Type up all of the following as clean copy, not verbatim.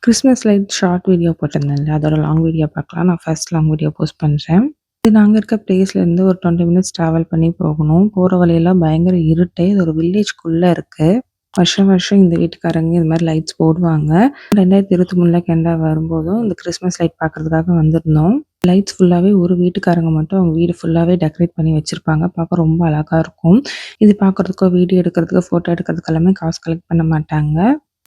Christmas light short video போட்டிருந்தேன்ல, அதோட long video பார்க்கலாம். நான் ஃபர்ஸ்ட் லாங் வீடியோ போஸ்ட் பண்றேன். இது நாங்க இருக்க பிளேஸ்லேருந்து ஒரு 20 மினிட்ஸ் டிராவல் பண்ணி போகணும். போற வழியெல்லாம் பயங்கர இருட்டு. இது ஒரு வில்லேஜ்க்குள்ள இருக்கு. வருஷம் வருஷம் இந்த வீட்டுக்காரங்க இது மாரி லைட்ஸ் போடுவாங்க. 2023ல கனடா வரும்போதும் இந்த கிறிஸ்மஸ் லைட் பார்க்கறதுக்காக வந்திருந்தோம். லைட்ஸ் ஃபுல்லாவே ஒரு வீட்டுக்காரங்க மட்டும் அவங்க வீடு ஃபுல்லாவே டெக்கரேட் பண்ணி வச்சிருப்பாங்க. பார்க்க ரொம்ப அழகா இருக்கும். இது பார்க்கறதுக்கோ, வீடியோ எடுக்கிறதுக்கோ, ஃபோட்டோ எடுக்கிறதுக்கு எல்லாமே காசு கலெக்ட் பண்ண மாட்டாங்க.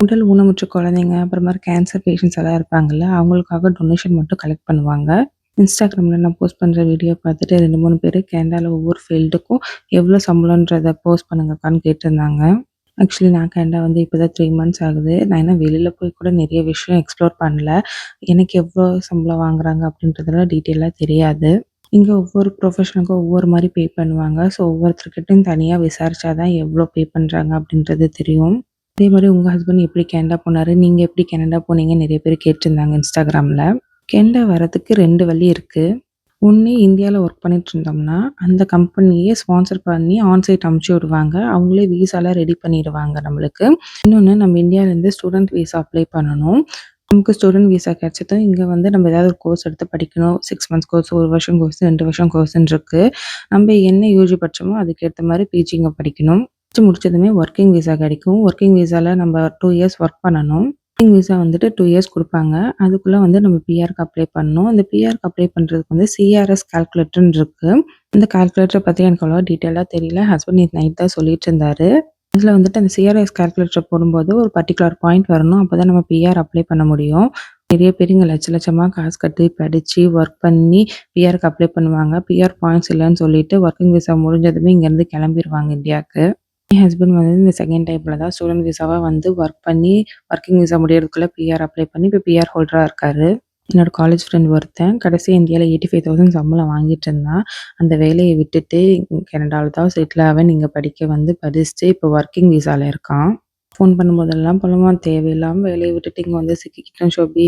உடல் ஊனமுற்ற குழந்தைங்க, அப்புறமா கேன்சர் பேஷண்ட்ஸ் எல்லாம் இருப்பாங்கல்ல, அவங்களுக்காக டொனேஷன் மட்டும் கலெக்ட் பண்ணுவாங்க. Instagramல நான் போஸ்ட் பண்ற வீடியோ பார்த்துட்டு 2, 3 பேரு கனடால ஒவ்வொரு ஃபீல்டுக்கும் எவ்வளோ சம்பளம்ன்றத போஸ்ட் பண்ணுங்கக்கான்னு கேட்டிருந்தாங்க. ஆக்சுவலி நான் கனடா வந்து இப்போ தான் 3 மந்த்ஸ் ஆகுது. நான் இன்னும் வெளியில போய் கூட நிறைய விஷயம் எக்ஸ்ப்ளோர் பண்ணல. எனக்கு எவ்வளோ சம்பளம் வாங்குறாங்க அப்படின்றதெல்லாம் டீட்டெயிலா தெரியாது. இங்க ஒவ்வொரு ப்ரொஃபஷனுக்கும் ஒவ்வொரு மாரி பே பண்ணுவாங்க. ஸோ ஒவ்வொருத்தர்கிட்டயும் தனியா விசாரிச்சா தான் எவ்வளோ பே பண்றாங்க அப்படின்றது தெரியும். அதே மாரி உங்க ஹஸ்பண்ட் எப்படி கனடா போனாரு? நீங்க எப்படி கனடா போனீங்கன்னு நெறைய பேர் கேட்டிருந்தாங்க Instagramல. கனடா வரதுக்கு 2 வழி இருக்கு. ஒண்ணு இந்தியால ஒர்க் பண்ணிட்டு இருந்தோம்னா, அந்த கம்பெனியே ஸ்பான்சர் பண்ணி ஆன்-சைட் அனுப்பிச்சு விடுவாங்க. அவங்களே விசாலாம் ரெடி பண்ணிடுவாங்க நம்மளுக்கு. இன்னொன்னு நம்ம இந்தியாலேருந்து ஸ்டூடண்ட் விசா அப்ளை பண்ணணும். நமக்கு ஸ்டூடண்ட் விசா கிடைச்சதும் இங்க வந்து நம்ம ஏதாவது ஒரு கோர்ஸ் எடுத்து படிக்கணும். 6 மந்த்ஸ் கோர்ஸ், 1 வருஷம் கோர்ஸ், 2 வருஷம் கோர்ஸ்ன்னு இருக்கு. நம்ம என்ன யூஜி படிச்சோமோ அதுக்கேத்த மாரி பிஜி இங்க படிக்கணும். படிச்சு முடிச்சதுமே ஒர்க்கிங் விசா கிடைக்கும். ஒர்க்கிங் விசால நம்ம 2 இயர்ஸ் ஒர்க் பண்ணணும். ஒர்க்கிங் விசா வந்துட்டு 2 இயர்ஸ் குடுப்பாங்க. அதுக்குள்ள வந்து நம்ம பிஆர்க்கு அப்ளை பண்ணணும். அந்த பிஆர்க்கு அப்ளை பண்றதுக்கு வந்து சிஆர்எஸ் கால்குலேட்டர்ன்னு இருக்கு. அந்த கால்குலேட்டர பத்தி எனக்கு அவ்வளவா டீட்டெயிலா தெரியல. ஹஸ்பண்ட் நேத்து நைட் தான் சொல்லிட்டு இருந்தாரு. அதுல வந்துட்டு அந்த சிஆர்எஸ் கால்குலேட்டர் போடும்போது ஒரு பர்ட்டிகுலர் பாயிண்ட் வரணும். அப்பதான் நம்ம பிஆர் அப்ளை பண்ண முடியும். நிறைய பேர் இங்க லட்ச லட்சமா காசு கட்டி படிச்சு ஒர்க் பண்ணி பிஆர்க்கு அப்ளை பண்ணுவாங்க. பிஆர் பாயிண்ட்ஸ் இல்லன்னு சொல்லிட்டு ஒர்க்கிங் விசா முடிஞ்சதுமே இங்கேருந்து கிளம்பிருவாங்க இந்தியாக்கு. என் ஹஸ்பண்ட் வந்து இந்த செகண்ட் டைப்ல தான் ஸ்டூடண்ட் விசாவா வந்து ஒர்க் பண்ணி, ஒர்க்கிங் விசா முடியறதுக்குள்ள பிஆர் அப்ளை பண்ணி, இப்ப பிஆர் ஹோல்டரா இருக்காரு. என்னோட காலேஜ் ஃப்ரெண்ட் ஒருத்தன் கடைசியா இந்தியால 85,000 சம்பளம் வாங்கிட்டு இருந்தான். அந்த வேலைய விட்டுட்டு கனடால தான் செட்டில் ஆவேன் இங்க படிக்க வந்து படிச்சுட்டு இப்போ ஒர்க்கிங் விசால இருக்கான். ஃபோன் பண்ணும்போதெல்லாம் புலம்புவான், தேவையில்லாம வேலைய விட்டுட்டு இங்க வந்து சிக்கிக்கிட்டேன் ஷோபி.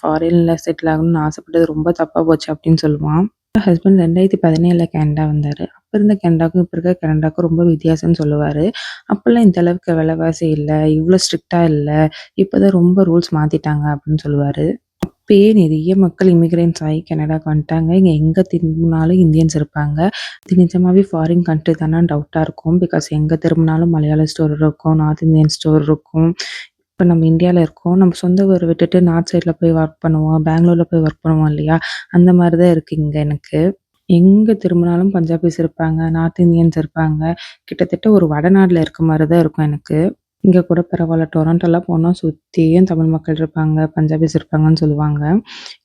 ஃபாரின்ல செட்டில் ஆகணும்னு ஆசைப்பட்டது ரொம்ப தப்பா போச்சு அப்படின்னு சொல்லுவான். ஹஸ்பண்ட் 2017ல கனடா வந்தாரு. அப்ப இருந்த கனடாக்கும், இப்ப இருக்க கனடாக்கும் ரொம்ப வித்தியாசம்னு சொல்லுவாரு. அப்பல்லாம் இந்த அளவுக்கு விலைவாசி இல்ல, இவ்ளோ ஸ்ட்ரிக்ட்டா இல்ல. இப்பதான் ரொம்ப ரூல்ஸ் மாத்திட்டாங்க அப்படின்னு சொல்லுவாரு. அப்பயே நிறைய மக்கள் இமிகிரண்ட்ஸ் ஆயி கனடாக்கு வந்துட்டாங்க. இங்க எங்க திரும்பினாலும் இந்தியன்ஸ் இருப்பாங்க. இது நிஜமாவே ஃபாரின் கண்ட்ரி தானான்னு டவுட்டா இருக்கும். பிகாஸ் எங்க திரும்பினாலும் மலையாள ஸ்டோர் இருக்கும், நார்த் இந்தியன் ஸ்டோர் இருக்கும். இப்ப நம்ம இந்தியால இருக்கோம். நம்ம சொந்த ஊர விட்டுட்டு நார்த் சைட்ல போய் ஒர்க் பண்ணுவோம். பெங்களூர்ல போய் ஒர்க் பண்ணுவோம் இல்லையா? அந்த மாரி தான் இருக்கு இங்க எனக்கு. எங்க திரும்பினாலும் பஞ்சாபிஸ் இருப்பாங்க, நார்த் இந்தியன்ஸ் இருப்பாங்க. கிட்டத்தட்ட ஒரு வடநாடுல இருக்க மாரி தான் இருக்கும் எனக்கு. இங்க கூட பரவால்ல. டொரன்டோலாம் போனா சுத்தியும் தமிழ் மக்கள் இருப்பாங்க, பஞ்சாபிஸ் இருப்பாங்கன்னு சொல்லுவாங்க.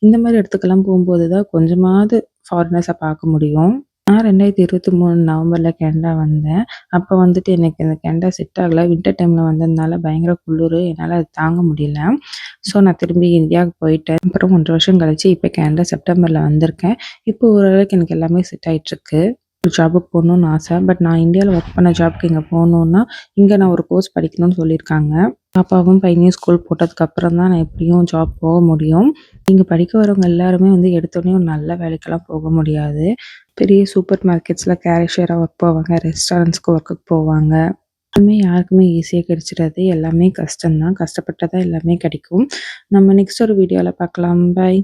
இந்த மாரி இடத்துக்கெல்லாம் போம்போது தான் கொஞ்சமாவது ஃபாரினர்ஸ பார்க்க முடியும். நான் 2023 நவம்பர்ல கனடா வந்தேன். அப்ப வந்துட்டு எனக்கு இந்த கனடா செட் ஆகல. வின்டர் டைம்ல வந்ததுனால பயங்கர குளுரு. என்னால அது தாங்க முடியல. ஸோ நான் திரும்பி இந்தியாவுக்கு போயிட்டேன். அப்புறம் 1 வருஷம் கழிச்சு இப்ப கனடா செப்டம்பர்ல வந்திருக்கேன். இப்போ ஓரளவுக்கு எனக்கு எல்லாமே செட் ஆயிட்டுருக்கு. ஒரு ஜாபுக்கு போகணும்னு ஆசை. பட் நான் இந்தியால ஒர்க் பண்ண ஜாப்க்கு இங்க போணும்னா, இங்க நான் ஒரு கோர்ஸ் படிக்கணும்னு சொல்லியிருக்காங்க. பாப்பாவும் பையனையும் ஸ்கூல் போட்டதுக்கு அப்புறம் தான் நான் எப்படியும் ஜாப் போக முடியும். இங்க படிக்க வரவங்க எல்லாருமே வந்து எடுத்தோனே ஒரு நல்ல வேலைக்கெல்லாம் போக முடியாது. பெரிய சூப்பர் மார்க்கெட்ஸ்ல கேஷியரா ஒர்க் போவாங்க. ரெஸ்டாரண்ட்ஸ்க்கு ஒர்க்குக்கு போவாங்க. எல்லாமே யாருக்குமே ஈஸியா கிடைச்சிடாது. எல்லாமே கஷ்டம் தான். கஷ்டப்பட்டா தான் எல்லாமே கிடைக்கும். நம்ம நெக்ஸ்ட் ஒரு வீடியோல பார்க்கலாம். பாய்.